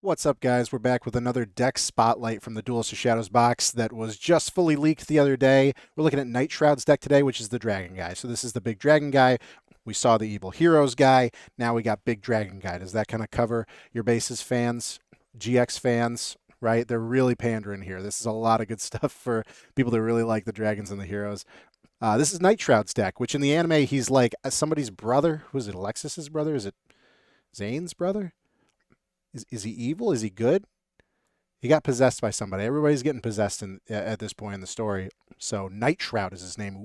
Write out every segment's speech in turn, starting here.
What's up, guys? We're back with another deck spotlight from the Duelists of Shadows box that was just fully leaked the other day. We're looking at Nightshroud's deck today, which is the dragon guy. So this is the big dragon guy. We saw the evil heroes guy. Now we got big dragon guy. Does that kind of cover your bases fans, GX fans, right? They're really pandering here. This is a lot of good stuff for people that really like the dragons and the heroes. This is Nightshroud's deck, which in the anime, he's like somebody's brother. Who is it? Alexis's brother? Is it Zane's brother? Is he evil? Is he good? He got possessed by somebody. Everybody's getting possessed at this point in the story. So Nightshroud is his name.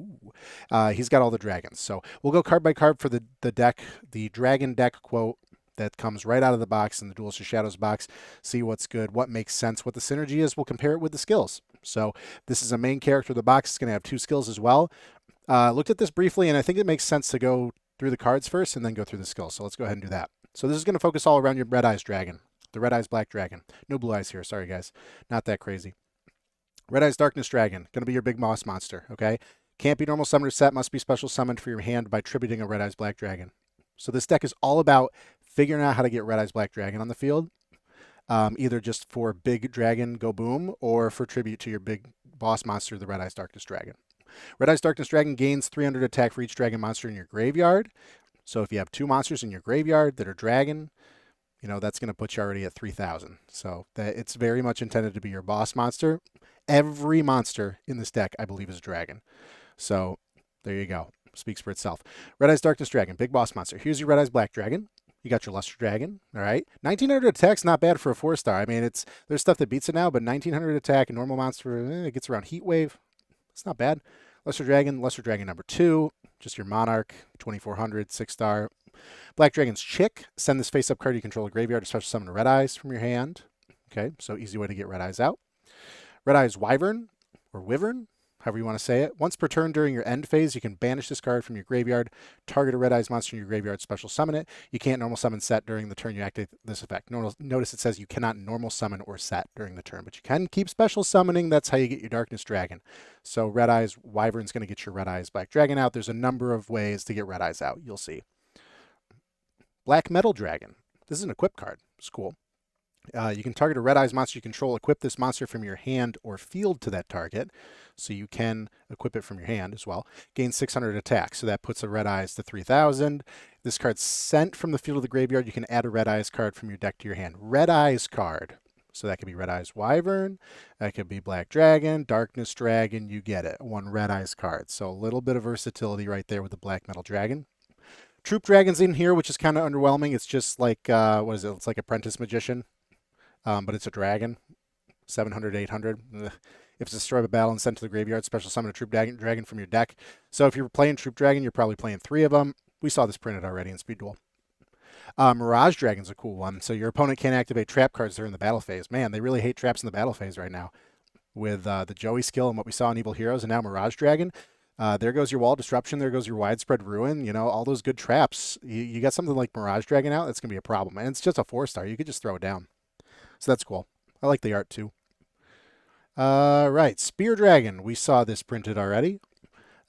Ooh. He's got all the dragons. So we'll go card by card for the deck, the dragon deck quote that comes right out of the box in the Duels of Shadows box. See what's good, what makes sense, what the synergy is. We'll compare it with the skills. So this is a main character of the box. It's going to have two skills as well. Looked at this briefly, and I think it makes sense to go through the cards first and then go through the skills. So let's go ahead and do that. So this is going to focus all around your Red Eyes Dragon. The Red Eyes Black Dragon. No blue eyes here. Sorry, guys. Not that crazy. Red Eyes Darkness Dragon. Going to be your big boss monster, okay? Can't be normal summoner set. Must be special summoned for your hand by tributing a Red Eyes Black Dragon. So this deck is all about figuring out how to get Red Eyes Black Dragon on the field. Either just for big dragon go boom or for tribute to your big boss monster, the Red Eyes Darkness Dragon. Red Eyes Darkness Dragon gains 300 attack for each dragon monster in your graveyard. So if you have two monsters in your graveyard that are dragon, that's going to put you already at 3,000. So it's very much intended to be your boss monster. Every monster in this deck, I believe, is a dragon. So there you go. Speaks for itself. Red Eyes Darkness Dragon, big boss monster. Here's your Red Eyes Black Dragon. You got your Luster Dragon, all right? 1,900 attack's not bad for a 4-star. I mean, there's stuff that beats it now, but 1,900 attack, a normal monster, it gets around Heat Wave. It's not bad. Luster Dragon number 2, just your Monarch, 2,400, 6-star. Black Dragon's Chick. Send this face-up card you control a graveyard to special summon Red Eyes from your hand. Okay, so easy way to get Red Eyes out. Red Eyes Wyvern, or Wyvern, however you want to say it. Once per turn during your end phase, you can banish this card from your graveyard, target a Red Eyes monster in your graveyard, special summon it. You can't normal summon set during the turn you activate this effect. Notice it says you cannot normal summon or set during the turn, but you can keep special summoning. That's how you get your Darkness Dragon. So Red Eyes Wyvern's going to get your Red Eyes Black Dragon out. There's a number of ways to get Red Eyes out. You'll see. Black Metal Dragon. This is an equip card. It's cool. You can target a Red Eyes monster you control. Equip this monster from your hand or field to that target. So you can equip it from your hand as well. Gain 600 attack. So that puts a Red Eyes to 3,000. This card's sent from the field of the graveyard. You can add a Red Eyes card from your deck to your hand. Red Eyes card. So that could be Red Eyes Wyvern. That could be Black Dragon, Darkness Dragon. You get it. One Red Eyes card. So a little bit of versatility right there with the Black Metal Dragon. Troop Dragon's in here, which is kind of underwhelming. It's just like, what is it? It's like Apprentice Magician, but it's a dragon. 700, 800. Ugh. If it's destroyed a battle and sent to the graveyard, special summon a Troop Dragon from your deck. So if you're playing Troop Dragon, you're probably playing 3 of them. We saw this printed already in Speed Duel. Mirage Dragon's a cool one. So your opponent can't activate trap cards during the battle phase. Man, they really hate traps in the battle phase right now. With the Joey skill and what we saw in Evil Heroes and now Mirage Dragon. There goes your Wall Disruption. There goes your Widespread Ruin. All those good traps. You got something like Mirage Dragon out, that's going to be a problem. And it's just a 4-star. You could just throw it down. So that's cool. I like the art too. Right. Spear Dragon. We saw this printed already.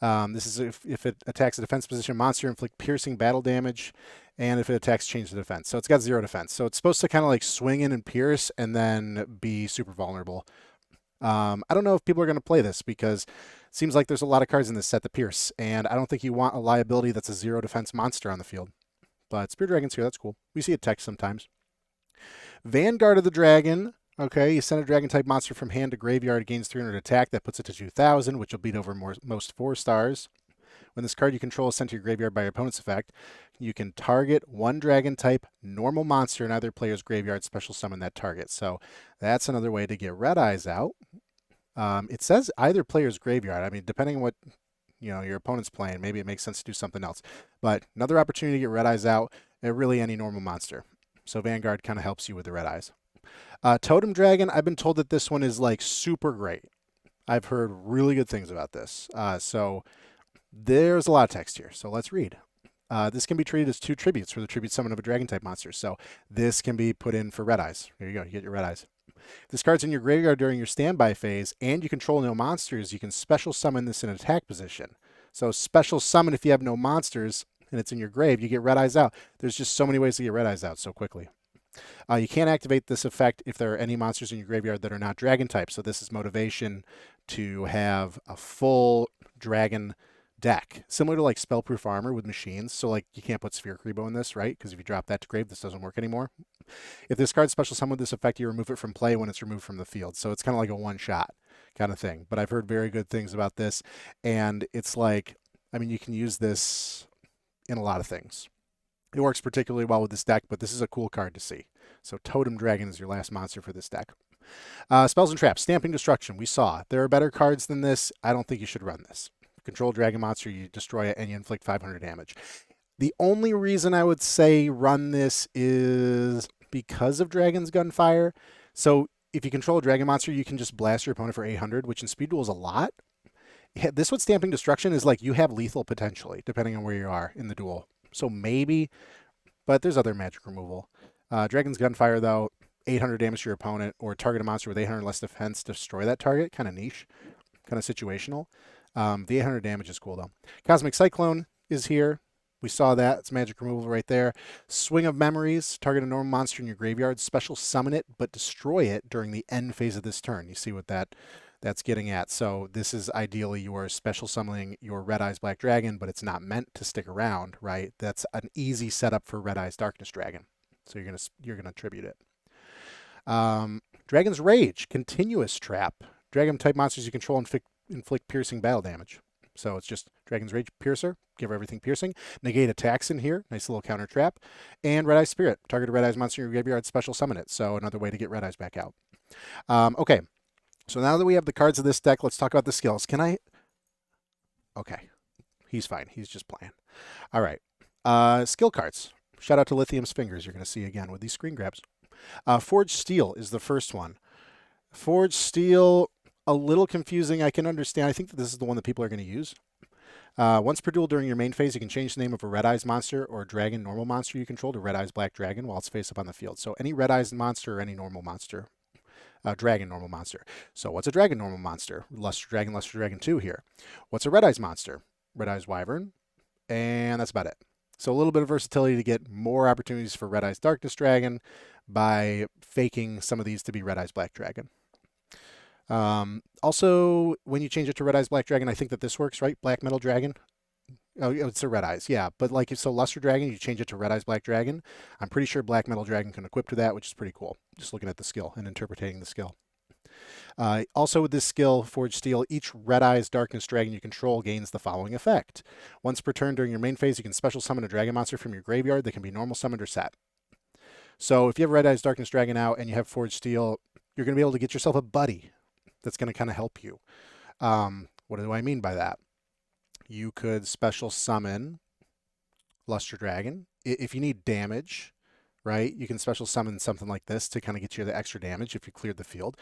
This is if it attacks a defense position monster, inflict piercing battle damage. And if it attacks, change the defense. So it's got 0 defense. So it's supposed to kind of like swing in and pierce and then be super vulnerable. I don't know if people are going to play this because it seems like there's a lot of cards in this set that pierce, and I don't think you want a liability that's a 0 defense monster on the field. But Spear Dragon's here, that's cool. We see it text sometimes. Vanguard of the Dragon. Okay, you send a dragon-type monster from hand to graveyard, it gains 300 attack. That puts it to 2,000, which will beat over most 4-stars. When this card you control is sent to your graveyard by your opponent's effect, you can target one dragon-type normal monster in either player's graveyard, special summon that target. So that's another way to get Red Eyes out. It says either player's graveyard. I mean, depending on what your opponent's playing, maybe it makes sense to do something else. But another opportunity to get Red Eyes out at really any normal monster. So Vanguard kind of helps you with the Red Eyes. Totem Dragon, I've been told that this one is like super great. I've heard really good things about this. So there's a lot of text here. So let's read. This can be treated as 2 tributes for the tribute summon of a dragon-type monster. So this can be put in for Red Eyes. Here you go. You get your Red Eyes. This card's in your graveyard during your standby phase, and you control no monsters. You can special summon this in attack position. So special summon if you have no monsters, and it's in your grave, you get Red Eyes out. There's just so many ways to get Red Eyes out so quickly. You can't activate this effect if there are any monsters in your graveyard that are not dragon type. So this is motivation to have a full dragon deck, similar to like Spellproof Armor with machines. So like you can't put Sphere Creebo in this, right? Because if you drop that to grave, this doesn't work anymore. If this card special summon with this effect, you remove it from play when it's removed from the field. So it's kind of like a one shot kind of thing. But I've heard very good things about this, and it's like, I mean, you can use this in a lot of things. It works particularly well with this deck, but this is a cool card to see. So Totem Dragon is your last monster for this deck. Spells and traps. Stamping Destruction. We saw. There are better cards than this. I don't think you should run this. Control Dragon monster, you destroy it, and you inflict 500 damage. The only reason I would say run this is because of Dragon's Gunfire. So if you control a Dragon monster, you can just blast your opponent for 800, which in Speed Duel is a lot. This with Stamping Destruction is like you have lethal potentially, depending on where you are in the duel. So maybe, but there's other magic removal. Dragon's Gunfire, though, 800 damage to your opponent, or target a monster with 800 less defense, destroy that target. Kind of niche, kind of situational. The 800 damage is cool, though. Cosmic Cyclone is here. We saw that. It's magic removal right there. Swing of Memories. Target a normal monster in your graveyard. Special summon it, but destroy it during the end phase of this turn. You see what that's getting at. So this is ideally you are special summoning your Red Eyes Black Dragon, but it's not meant to stick around, right? That's an easy setup for Red Eyes Darkness Dragon. So you're gonna tribute it. Dragon's Rage, continuous trap. Dragon type monsters you control inflict piercing battle damage. So it's just Dragon's Rage Piercer, give everything piercing. Negate attacks in here, nice little counter trap. And Red Eyes Spirit, target a Red Eyes monster in your graveyard, special summon it. So another way to get Red Eyes back out. Okay, so now that we have the cards of this deck, let's talk about the skills. Can I? Okay, he's fine. He's just playing. All right, skill cards. Shout out to Lithium's Fingers. You're going to see again with these screen grabs. Forged Steel is the first one. Forged Steel, a little confusing. I can understand. I think that this is the one that people are going to use. Once per duel during your main phase, you can change the name of a Red Eyes monster or a Dragon normal monster you control to Red Eyes Black Dragon while it's face up on the field. So any Red Eyes monster or any normal monster. Dragon normal monster. So what's a Dragon normal monster? Luster Dragon 2 here. What's a Red Eyes monster? Red Eyes Wyvern. And that's about it. So a little bit of versatility to get more opportunities for Red Eyes Darkness Dragon by faking some of these to be Red Eyes Black Dragon. Also, when you change it to Red Eyes Black Dragon, I think that this works, right? Black Metal Dragon. Oh, it's a Red Eyes, yeah. But like, so Luster Dragon, you change it to Red Eyes Black Dragon. I'm pretty sure Black Metal Dragon can equip to that, which is pretty cool. Just looking at the skill and interpreting the skill. Also with this skill, Forged Steel, each Red Eyes Darkness Dragon you control gains the following effect. Once per turn during your main phase, you can special summon a dragon monster from your graveyard that can be normal summoned or set. So if you have Red Eyes Darkness Dragon out and you have Forged Steel, you're going to be able to get yourself a buddy that's going to kind of help you. What do I mean by that? You could special summon Luster Dragon. If you need damage, right, you can special summon something like this to kind of get you the extra damage if you cleared the field.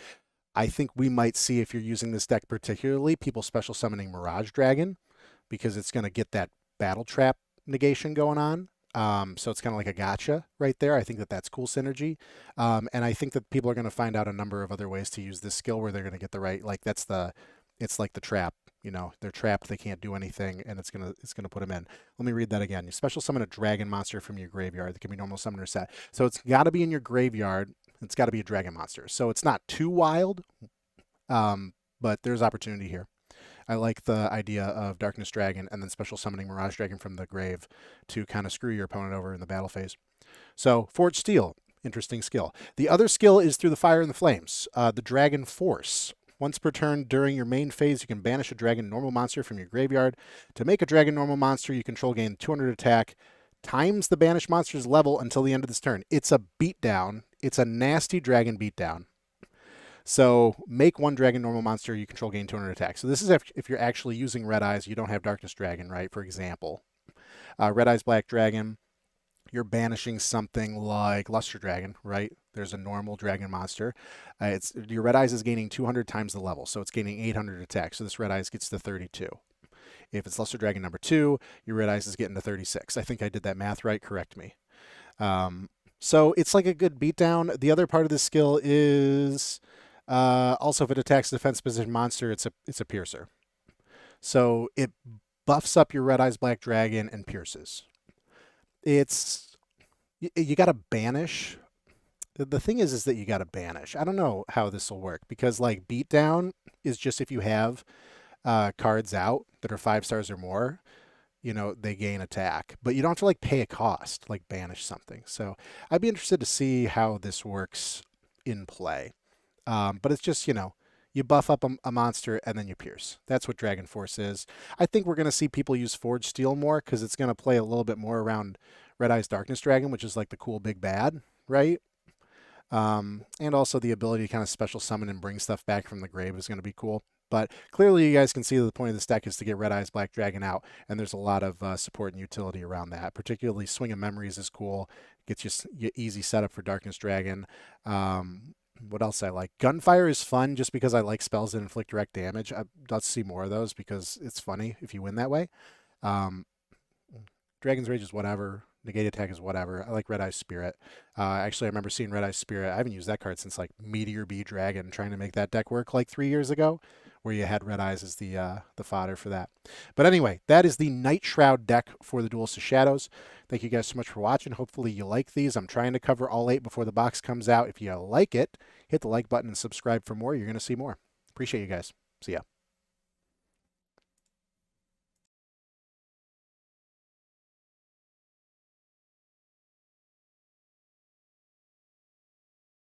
I think we might see, if you're using this deck particularly, people special summoning Mirage Dragon because it's going to get that battle trap negation going on. So it's kind of like a gotcha right there. I think that that's cool synergy. And I think that people are going to find out a number of other ways to use this skill where they're going to get the right, like it's like the trap, you know, they're trapped, they can't do anything, and it's going to put them in. Let me read that again. You special summon a dragon monster from your graveyard that can be normal summon or set. So it's got to be in your graveyard. It's got to be a dragon monster. So it's not too wild, but there's opportunity here. I like the idea of Darkness Dragon and then special summoning Mirage Dragon from the grave to kind of screw your opponent over in the battle phase. So Forged Steel, interesting skill. The other skill is through the fire and the flames. The Dragon Force. Once per turn during your main phase, you can banish a dragon normal monster from your graveyard. To make a dragon normal monster, you control gain 200 attack times the banished monster's level until the end of this turn. It's a beatdown. It's a nasty dragon beatdown. So make one dragon normal monster you control gain 200 attack. So this is if you're actually using Red Eyes, you don't have Darkness Dragon, right? For example, Red Eyes Black Dragon, you're banishing something like Luster Dragon, right? There's a normal dragon monster. It's your Red Eyes is gaining 200 times the level, so it's gaining 800 attack. So this Red Eyes gets to 32. If it's Luster Dragon number 2, your Red Eyes is getting to 36. I think I did that math right. Correct me. So it's like a good beatdown. The other part of this skill is also if it attacks a defense position monster, it's a piercer. So it buffs up your Red Eyes Black Dragon and pierces. You got to banish The thing is that you got to banish. I don't know how this will work because like beatdown is just if you have cards out that are 5 stars or more, they gain attack, but you don't have to like pay a cost, like banish something. So I'd be interested to see how this works in play. But it's just, you buff up a monster and then you pierce. That's what Dragon Force is. I think we're going to see people use Forge Steel more because it's going to play a little bit more around Red Eyes Darkness Dragon, which is like the cool big bad, right? And also the ability to kind of special summon and bring stuff back from the grave is going to be cool. But clearly, you guys can see that the point of this deck is to get Red Eyes Black Dragon out, and there's a lot of support and utility around that. Particularly, Swing of Memories is cool. Gets you easy setup for Darkness Dragon. What else I like? Gunfire is fun just because I like spells that inflict direct damage. I'd love to see more of those because it's funny if you win that way. Um, Dragon's Rage is whatever. Negate Attack is whatever. I like Red Eye Spirit. Actually, I remember seeing Red Eye Spirit. I haven't used that card since like Meteor B Dragon, trying to make that deck work like 3 years ago, where you had Red Eyes as the fodder for that. But anyway, that is the Nightshroud deck for the Duelists of Shadows. Thank you guys so much for watching. Hopefully you like these. I'm trying to cover all 8 before the box comes out. If you like it, hit the like button and subscribe for more. You're going to see more. Appreciate you guys. See ya.